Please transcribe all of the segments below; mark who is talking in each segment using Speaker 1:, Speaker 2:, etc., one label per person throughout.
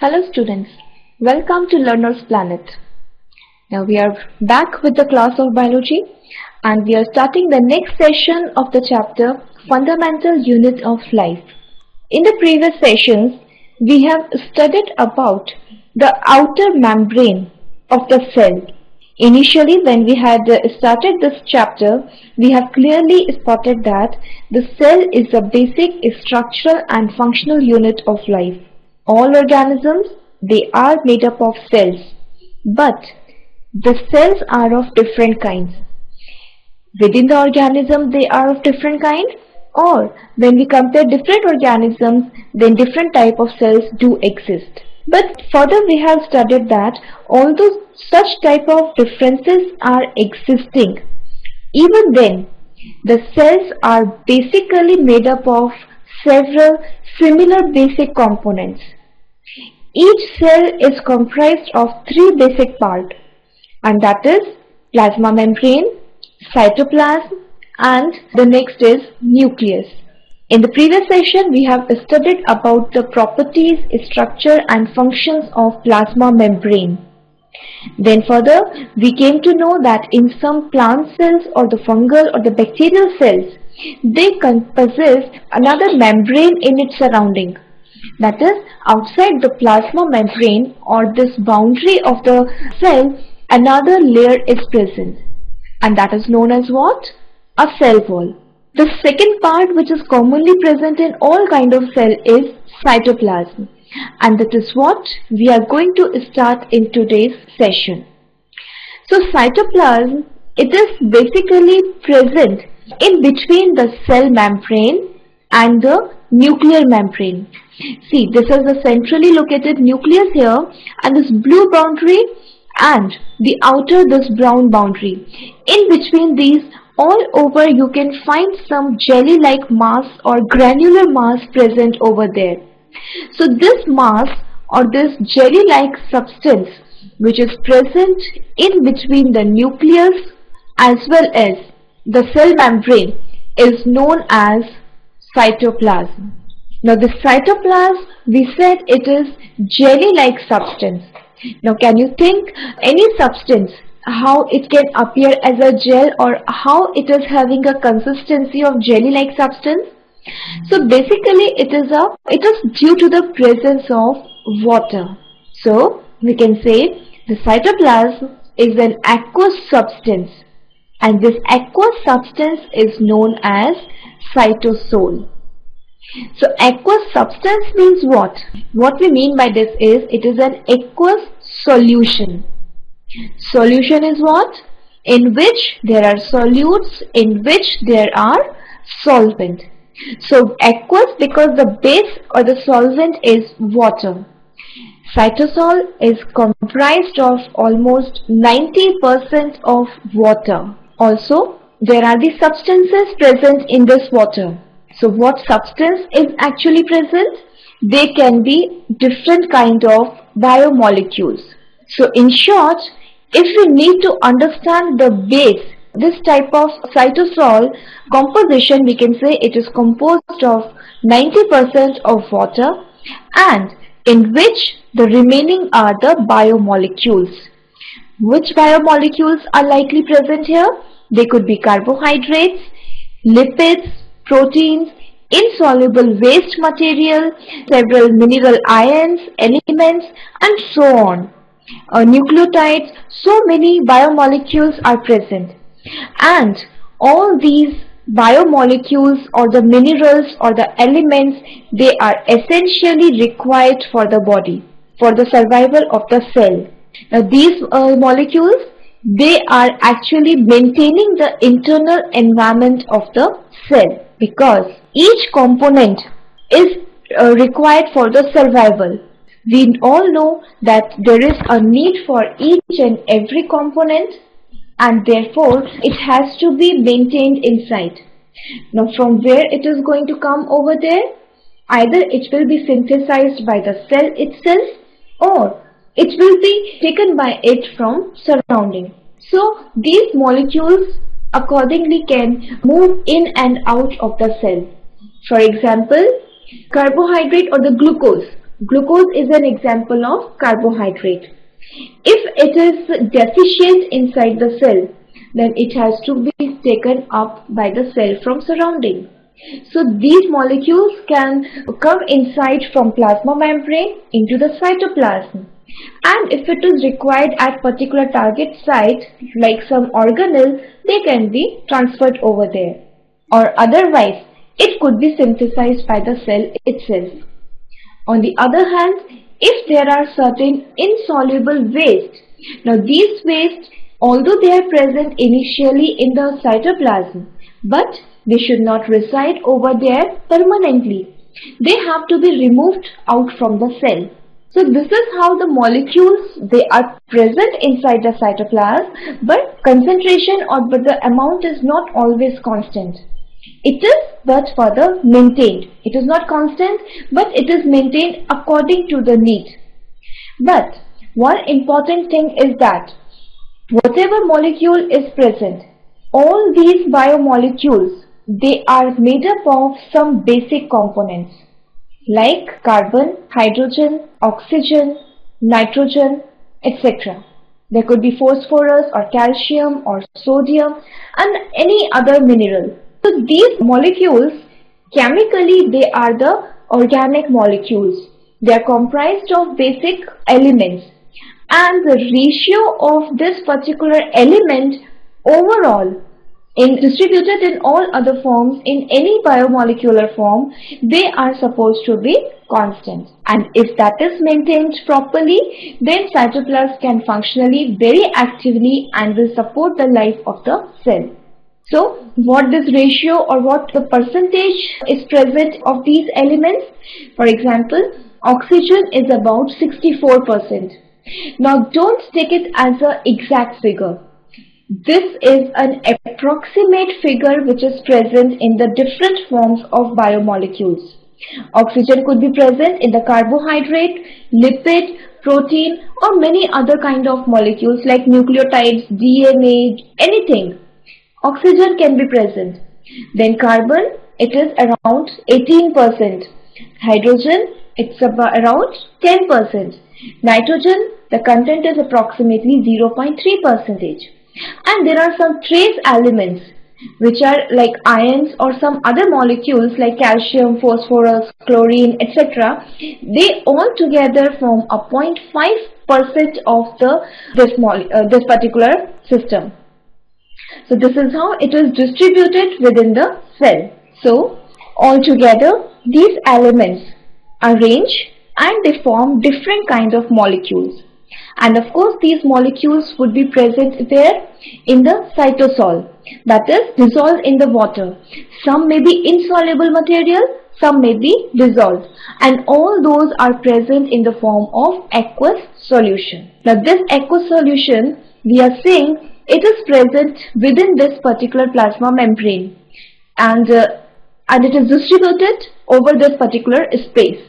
Speaker 1: Hello students, welcome to Learner's Planet. Now we are back with the class of biology and we are starting the next session of the chapter Fundamental Unit of Life. In the previous sessions, we have studied about the outer membrane of the cell. Initially, when we had started this chapter, we have clearly spotted that the cell is the basic structural and functional unit of life. All organisms, they are made up of cells, but the cells are of different kinds. Within the organism, they are of different kind, or when we compare different organisms, then different type of cells do exist. But further we have studied that although such type of differences are existing, even then the cells are basically made up of several similar basic components. Each cell is comprised of three basic parts, and that is plasma membrane, cytoplasm, and the next is nucleus. In the previous session, we have studied about the properties, structure and functions of plasma membrane. Then further, we came to know that in some plant cells or the fungal or the bacterial cells, they possess another membrane in its surrounding. That is, outside the plasma membrane or this boundary of the cell, another layer is present. And that is known as what? A cell wall. The second part which is commonly present in all kind of cell is cytoplasm, and that is what we are going to start in today's session. So cytoplasm, it is basically present in between the cell membrane and the nuclear membrane. See, this is the centrally located nucleus here, and this blue boundary and the outer this brown boundary. In between these, all over you can find some jelly-like mass or granular mass present over there. So this mass or this jelly-like substance which is present in between the nucleus as well as the cell membrane is known as cytoplasm. Now the cytoplasm, we said it is jelly-like substance. Now can you think any substance, how it can appear as a gel or how it is having a consistency of jelly-like substance? So basically it is due to the presence of water. So we can say the cytoplasm is an aqueous substance, and this aqueous substance is known as cytosol. So aqueous substance means what? What we mean by this is it is an aqueous solution. Solution is what? In which there are solutes, in which there are solvent. So aqueous because the base or the solvent is water. Cytosol is comprised of almost 90% of water. Also, there are the substances present in this water. So what substance is actually present? They can be different kind of biomolecules. So in short, if we need to understand the base, this type of cytosol composition, we can say it is composed of 90% of water, and in which the remaining are the biomolecules. Which biomolecules are likely present here? They could be carbohydrates, lipids, proteins, insoluble waste material, several mineral ions, elements, and so on. Nucleotides, so many biomolecules are present, and all these biomolecules or the minerals or the elements, they are essentially required for the body, for the survival of the cell. Now these molecules, they are actually maintaining the internal environment of the cell, because each component is required for the survival. We all know that there is a need for each and every component, and therefore it has to be maintained inside. Now from where it is going to come over there? Either it will be synthesized by the cell itself, or it will be taken by it from surrounding. So these molecules accordingly can move in and out of the cell. For example, carbohydrate or the glucose Glucose is an example of carbohydrate. If it is deficient inside the cell, then it has to be taken up by the cell from surrounding. So these molecules can come inside from plasma membrane into the cytoplasm. And if it is required at particular target site, like some organelle, they can be transferred over there. Or otherwise, it could be synthesized by the cell itself. On the other hand, if there are certain insoluble waste, now these waste, although they are present initially in the cytoplasm, but they should not reside over there permanently. They have to be removed out from the cell. So this is how the molecules, they are present inside the cytoplasm, but concentration or the amount is not always constant. It is but further maintained. It is not constant, but it is maintained according to the need. But one important thing is that whatever molecule is present, all these biomolecules, they are made up of some basic components like carbon, hydrogen, oxygen, nitrogen, etc. There could be phosphorus or calcium or sodium and any other mineral. So these molecules, chemically they are the organic molecules. They are comprised of basic elements, and the ratio of this particular element overall distributed in all other forms in any biomolecular form, they are supposed to be constant. And if that is maintained properly, then cytoplasm can functionally very actively and will support the life of the cell. So what this ratio or what the percentage is present of these elements? For example, oxygen is about 64%. Now don't take it as an exact figure. This is an approximate figure which is present in the different forms of biomolecules. Oxygen could be present in the carbohydrate, lipid, protein or many other kind of molecules like nucleotides, DNA, anything. Oxygen can be present. Then carbon, it is around 18%. Hydrogen, it's around 10%. Nitrogen, the content is approximately 0.3%. And there are some trace elements which are like ions or some other molecules like calcium, phosphorus, chlorine, etc. They all together form a 0.5% of this particular system. So this is how it is distributed within the cell. So altogether these elements arrange and they form different kinds of molecules. And of course these molecules would be present there in the cytosol, that is dissolved in the water. Some may be insoluble material, some may be dissolved, and all those are present in the form of aqueous solution. Now this aqueous solution, we are saying it is present within this particular plasma membrane, and it is distributed over this particular space.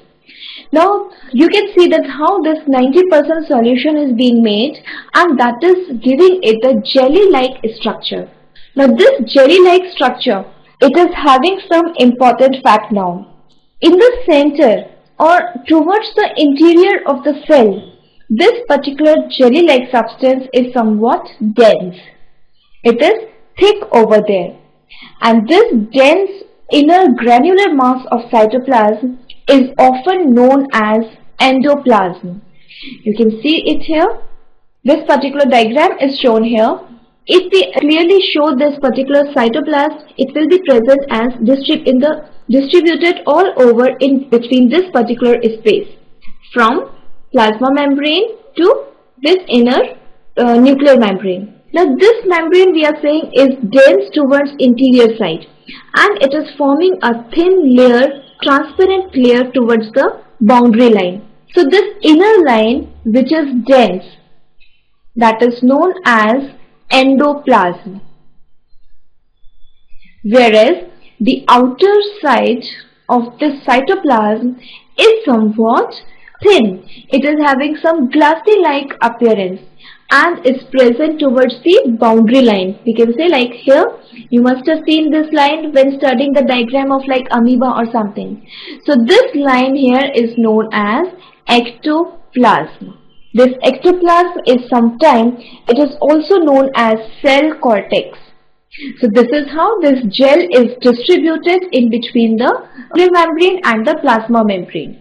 Speaker 1: Now you can see that how this 90% solution is being made, and that is giving it a jelly-like structure. Now this jelly-like structure, it is having some important fact now. In the center or towards the interior of the cell, this particular jelly-like substance is somewhat dense. It is thick over there, and this dense inner granular mass of cytoplasm is often known as endoplasm. You can see it here. This particular diagram is shown here. If we clearly show this particular cytoplasm, it will be present as distributed all over in between this particular space, from plasma membrane to this inner nuclear membrane. Now this membrane we are saying is dense towards interior side, and it is forming a thin layer, transparent layer towards the boundary line. So this inner line which is dense, that is known as endoplasm, whereas the outer side of this cytoplasm is somewhat thin. It is having some glassy-like appearance, and is present towards the boundary line. We can say like here, you must have seen this line when studying the diagram of like amoeba or something. So this line here is known as ectoplasm. This ectoplasm is sometimes, it is also known as cell cortex. So this is how this gel is distributed in between the membrane and the plasma membrane.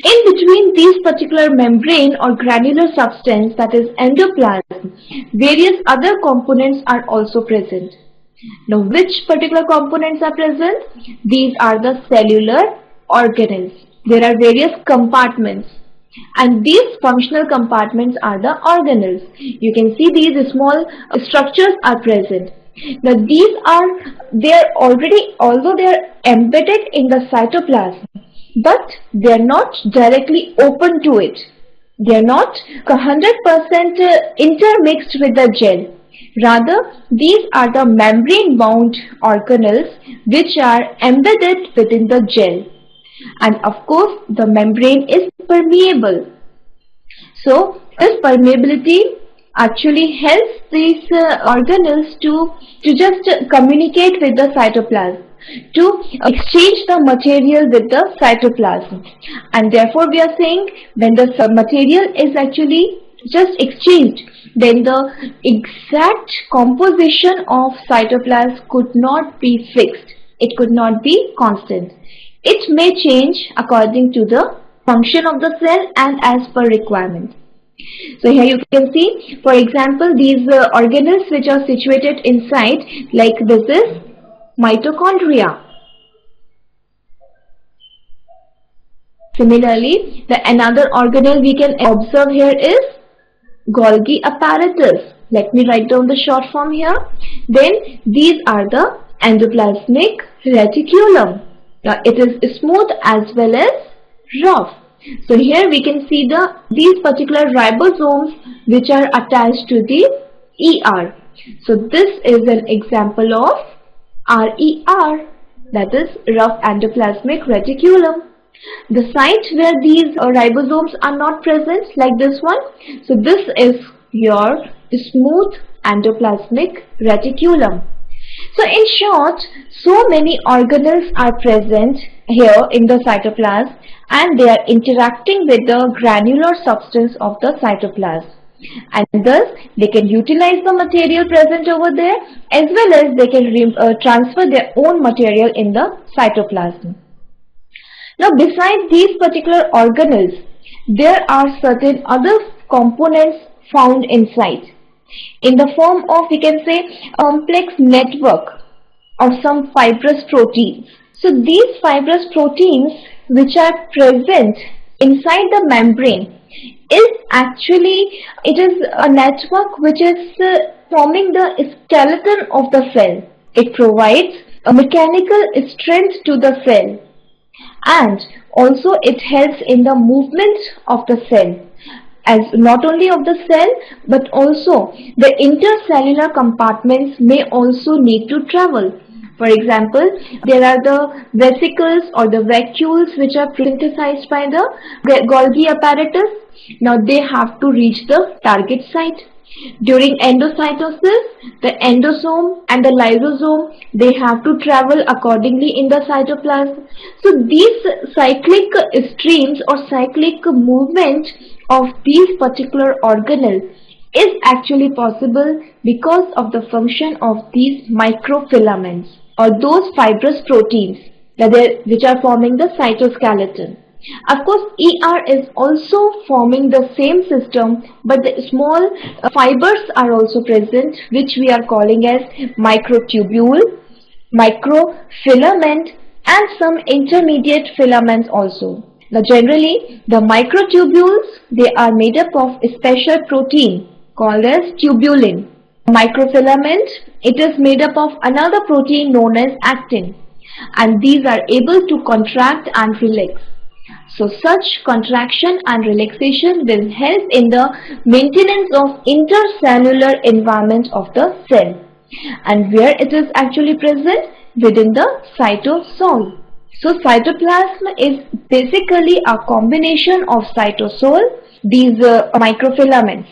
Speaker 1: In between these particular membrane or granular substance, that is endoplasm, various other components are also present. Now which particular components are present? These are the cellular organelles. There are various compartments, and these functional compartments are the organelles. You can see these small structures are present. Now these are, they are already, although they are embedded in the cytoplasm, but they are not directly open to it. They are not 100% intermixed with the gel. Rather, these are the membrane bound organelles which are embedded within the gel. And of course, the membrane is permeable. So, this permeability actually helps these organelles to just communicate with the cytoplasm, to exchange the material with the cytoplasm. And therefore we are saying when the material is actually just exchanged, then the exact composition of cytoplasm could not be fixed. It could not be constant. It may change according to the function of the cell and as per requirement. So here you can see, for example, these organelles which are situated inside, like this is mitochondria. Similarly, the another organelle we can observe here is Golgi apparatus. Let me write down the short form here. Then these are the endoplasmic reticulum. Now it is smooth as well as rough. So here we can see these particular ribosomes which are attached to the ER. So this is an example of RER, that is rough endoplasmic reticulum. The site where these ribosomes are not present, like this one, so this is your smooth endoplasmic reticulum. So in short, so many organelles are present here in the cytoplasm, and they are interacting with the granular substance of the cytoplasm, and thus they can utilize the material present over there, as well as they can transfer their own material in the cytoplasm. Now besides these particular organelles, there are certain other components found inside in the form of, we can say, complex network or some fibrous proteins. So these fibrous proteins which are present inside the membrane is actually, it is a network which is forming the skeleton of the cell. It provides a mechanical strength to the cell, and also it helps in the movement of the cell, as not only of the cell but also the intercellular compartments may also need to travel. For example, there are the vesicles or the vacuoles which are synthesized by the Golgi apparatus. Now they have to reach the target site. During endocytosis, the endosome and the lysosome, they have to travel accordingly in the cytoplasm. So these cyclic streams or cyclic movement of these particular organelles is actually possible because of the function of these microfilaments or those fibrous proteins which are forming the cytoskeleton. Of course, ER is also forming the same system, but the small fibers are also present, which we are calling as microtubule, microfilament, and some intermediate filaments also. Now generally, the microtubules, they are made up of a special protein called as tubulin. Microfilament, it is made up of another protein known as actin, and these are able to contract and relax. So such contraction and relaxation will help in the maintenance of intercellular environment of the cell, and where it is actually present within the cytosol. So cytoplasm is basically a combination of cytosol, these microfilaments,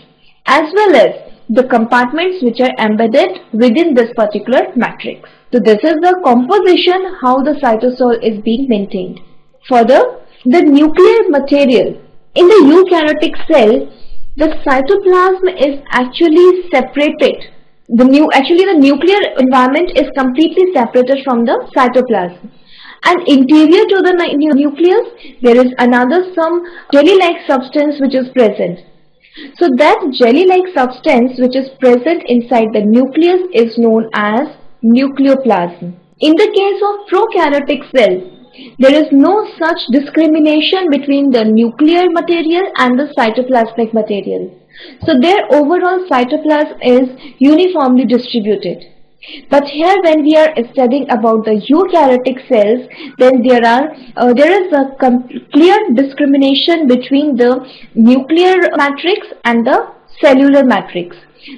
Speaker 1: as well as the compartments which are embedded within this particular matrix. So this is the composition, how the cytosol is being maintained. Further, the nuclear material. In the eukaryotic cell, the cytoplasm is actually separated. The nuclear environment is completely separated from the cytoplasm. And interior to the nucleus, there is another some jelly-like substance which is present. So that jelly-like substance which is present inside the nucleus is known as nucleoplasm. In the case of prokaryotic cells, there is no such discrimination between the nuclear material and the cytoplasmic material. So their overall cytoplasm is uniformly distributed. But here when we are studying about the eukaryotic cells, then there is a clear discrimination between the nuclear matrix and the cellular matrix.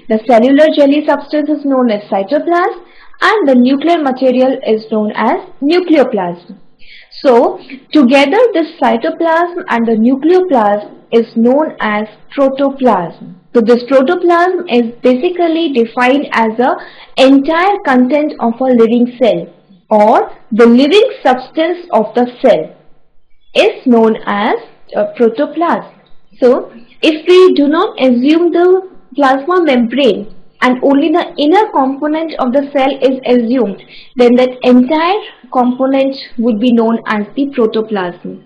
Speaker 1: The cellular jelly substance is known as cytoplasm and the nuclear material is known as nucleoplasm. So together this cytoplasm and the nucleoplasm is known as protoplasm. So this protoplasm is basically defined as the entire content of a living cell or the living substance of the cell is known as protoplasm. So if we do not assume the plasma membrane and only the inner component of the cell is assumed, then that entire component would be known as the protoplasm.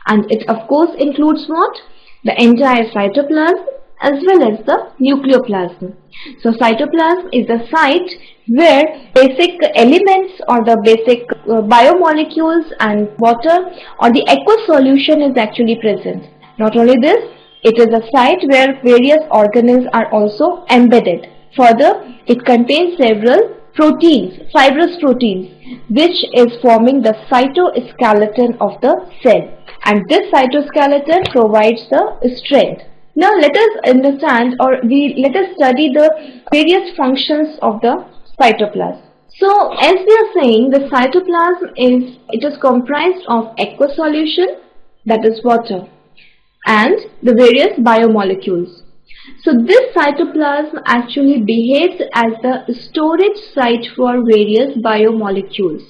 Speaker 1: And it of course includes what? The entire cytoplasm as well as the nucleoplasm. So cytoplasm is the site where basic elements or the basic biomolecules and water or the aqueous solution is actually present. Not only this, it is a site where various organelles are also embedded. Further, it contains several proteins, fibrous proteins, which is forming the cytoskeleton of the cell. And this cytoskeleton provides the strength. Now let us understand let us study the various functions of the cytoplasm. So as we are saying, the cytoplasm is comprised of aqueous solution, that is water, and the various biomolecules. So this cytoplasm actually behaves as the storage site for various biomolecules.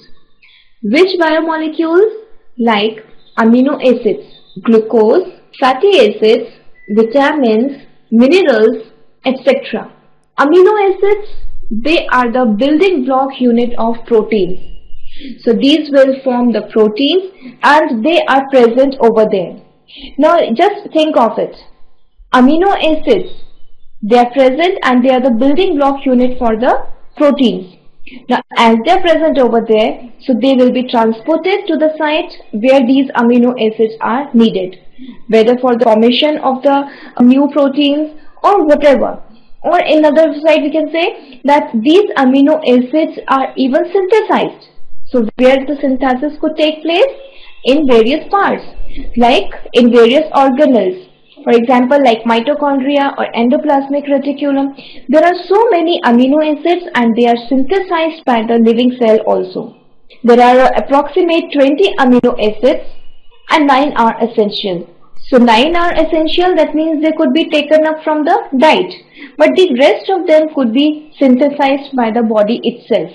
Speaker 1: Which biomolecules? Like amino acids, glucose, fatty acids, vitamins, minerals, etc. Amino acids, they are the building block unit of proteins. So these will form the proteins and they are present over there. Now just think of it. Amino acids, they are present and they are the building block unit for the proteins. Now as they are present over there, so they will be transported to the site where these amino acids are needed, whether for the formation of the new proteins or whatever. Or in another side we can say that these amino acids are even synthesized. So where the synthesis could take place? In various parts, like in various organelles. For example, like mitochondria or endoplasmic reticulum, there are so many amino acids and they are synthesized by the living cell also. There are approximate 20 amino acids and 9 are essential. So 9 are essential, that means they could be taken up from the diet, but the rest of them could be synthesized by the body itself.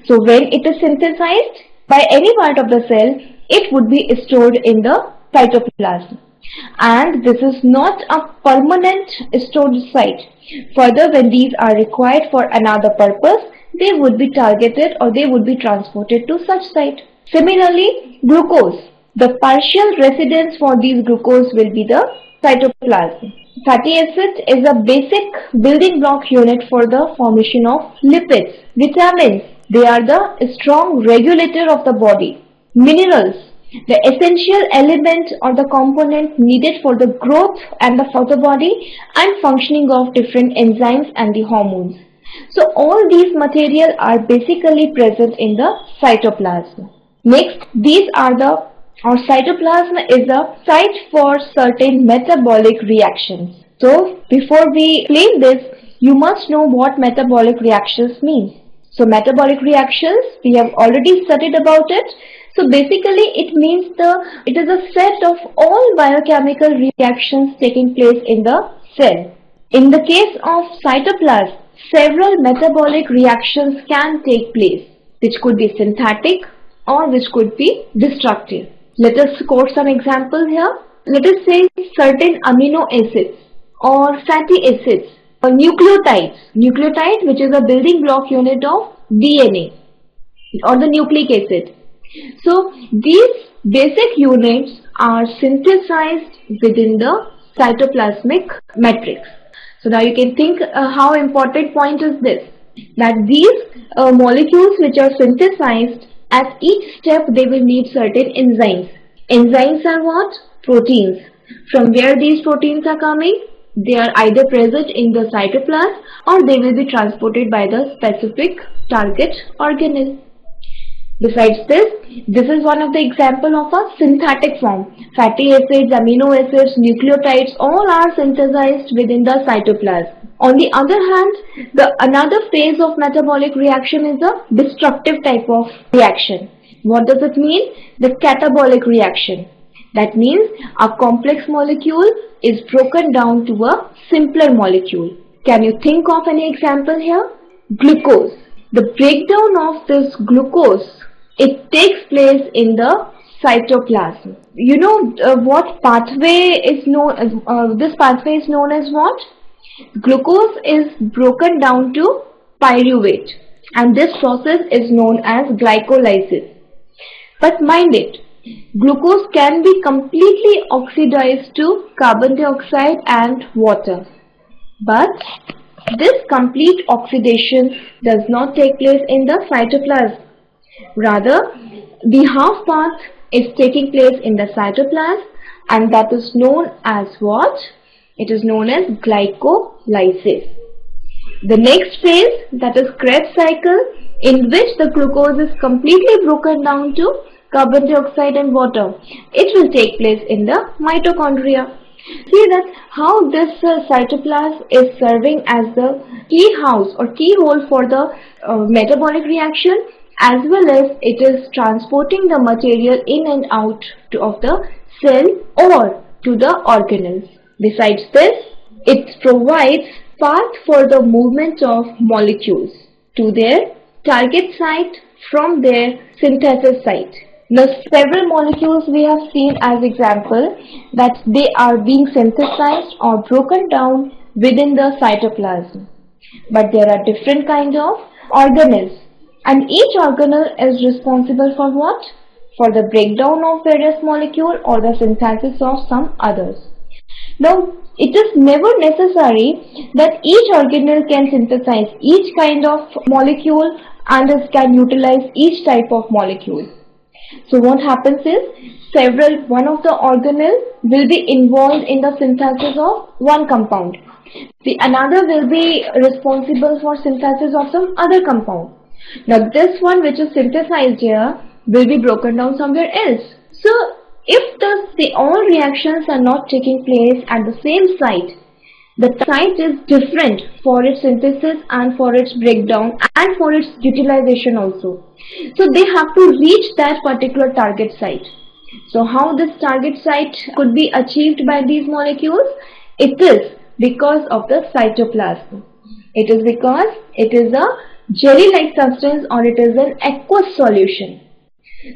Speaker 1: So when it is synthesized by any part of the cell, it would be stored in the cytoplasm. And this is not a permanent storage site. Further, when these are required for another purpose, they would be targeted or they would be transported to such site. Similarly, glucose. The partial residence for these glucose will be the cytoplasm. Fatty acid is a basic building block unit for the formation of lipids. Vitamins, they are the strong regulator of the body. Minerals, the essential element or the component needed for the growth and for the body and functioning of different enzymes and the hormones. So all these material are basically present in the cytoplasm. Next, cytoplasm is a site for certain metabolic reactions. So before we explain this, you must know what metabolic reactions mean. So metabolic reactions, we have already studied about it. So basically it means it is a set of all biochemical reactions taking place in the cell. In the case of cytoplasm, several metabolic reactions can take place, which could be synthetic or which could be destructive. Let us quote some examples here. Let us say certain amino acids or fatty acids or nucleotides. Nucleotide, which is a building block unit of DNA or the nucleic acid. So these basic units are synthesized within the cytoplasmic matrix. So now you can think how important point is this, that these molecules which are synthesized, at each step they will need certain enzymes. Enzymes are what? Proteins. From where these proteins are coming? They are either present in the cytoplasm or they will be transported by the specific target organelle. Besides this is one of the example of a synthetic form. Fatty acids, amino acids, nucleotides all are synthesized within the cytoplasm. On the other hand, another phase of metabolic reaction is a destructive type of reaction. What does it mean? The catabolic reaction. That means a complex molecule is broken down to a simpler molecule. Can you think of any example here? Glucose. The breakdown of this glucose, it takes place in the cytoplasm. You know what pathway is known? This pathway is known as what? Glucose is broken down to pyruvate, and this process is known as glycolysis. But mind it, glucose can be completely oxidized to carbon dioxide and water. But this complete oxidation does not take place in the cytoplasm. Rather, the half path is taking place in the cytoplasm, and that is known as what? It is known as glycolysis. The next phase, that is Krebs cycle, in which the glucose is completely broken down to carbon dioxide and water. It will take place in the mitochondria. See that how this cytoplasm is serving as the key house or keyhole for the metabolic reaction, as well as it is transporting the material in and out of the cell or to the organelles. Besides this, it provides path for the movement of molecules to their target site from their synthesis site. Now, several molecules we have seen as example that they are being synthesized or broken down within the cytoplasm. But there are different kinds of organelles, and each organelle is responsible for what? For the breakdown of various molecules or the synthesis of some others. Now, it is never necessary that each organelle can synthesize each kind of molecule and can utilize each type of molecule. So what happens is, one of the organelle will be involved in the synthesis of one compound. The another will be responsible for synthesis of some other compound. Now this one which is synthesized here will be broken down somewhere else. So if all reactions are not taking place at the same site, the site is different for its synthesis and for its breakdown and for its utilization also. So they have to reach that particular target site. So how this target site could be achieved by these molecules? It is because of the cytoplasm. It is because it is a jelly-like substance or it is an aqueous solution.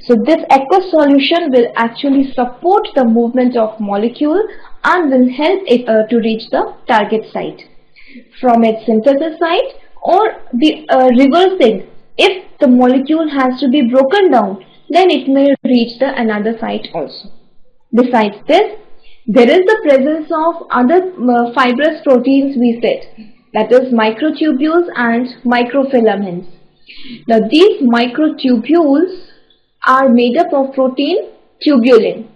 Speaker 1: So this aqueous solution will actually support the movement of molecule and will help it to reach the target site from its synthesis site, or the reversing. If the molecule has to be broken down, then it may reach the another site also. Besides this, there is the presence of other fibrous proteins we said, that is microtubules and microfilaments. Now these microtubules are made up of protein tubulin.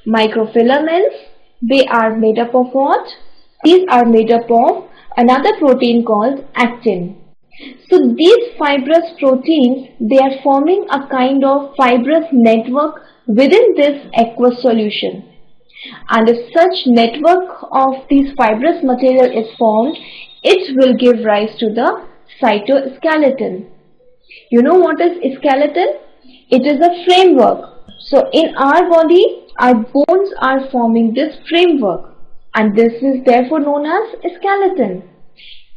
Speaker 1: Microfilaments, they are made up of what? These are made up of another protein called actin. So these fibrous proteins, they are forming a kind of fibrous network within this aqueous solution. And if such network of these fibrous material is formed, it will give rise to the cytoskeleton. You know what is skeleton? It is a framework. So in our body, our bones are forming this framework. and this is therefore known as skeleton.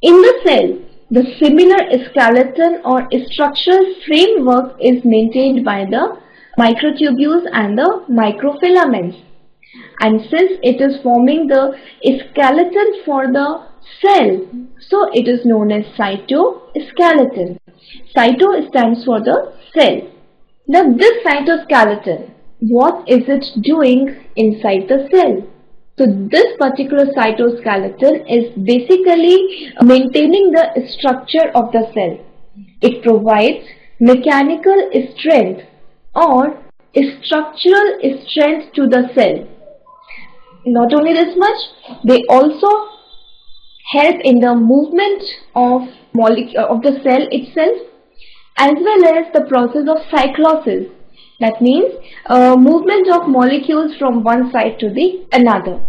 Speaker 1: In the cell, the similar skeleton or structural framework is maintained by the microtubules and the microfilaments. And since it is forming the skeleton for the cell, so it is known as cytoskeleton. Cyto stands for the cell. Now this cytoskeleton, what is it doing inside the cell? So this particular cytoskeleton is basically maintaining the structure of the cell. It provides mechanical strength or structural strength to the cell. Not only this much, they also help in the movement of the cell itself, as well as the process of cyclosis. That means movement of molecules from one side to the another.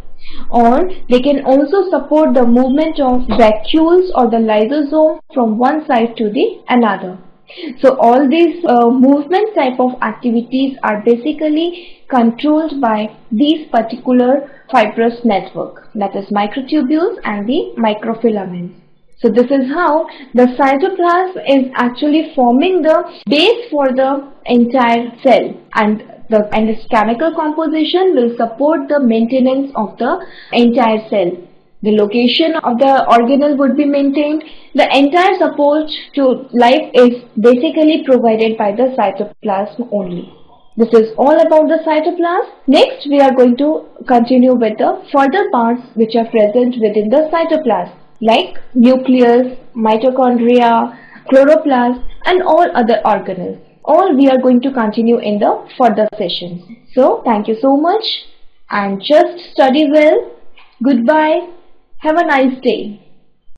Speaker 1: Or they can also support the movement of vacuoles or the lysosome from one side to the another. So all these movement type of activities are basically controlled by these particular fibrous network, that is microtubules and the microfilaments. So this is how the cytoplasm is actually forming the base for the entire cell, and its chemical composition will support the maintenance of the entire cell. The location of the organelle would be maintained. The entire support to life is basically provided by the cytoplasm only. This is all about the cytoplasm. Next, we are going to continue with the further parts which are present within the cytoplasm, like nucleus, mitochondria, chloroplast, and all other organelles. All we are going to continue in the further sessions. So, thank you so much and just study well. Goodbye. Have a nice day.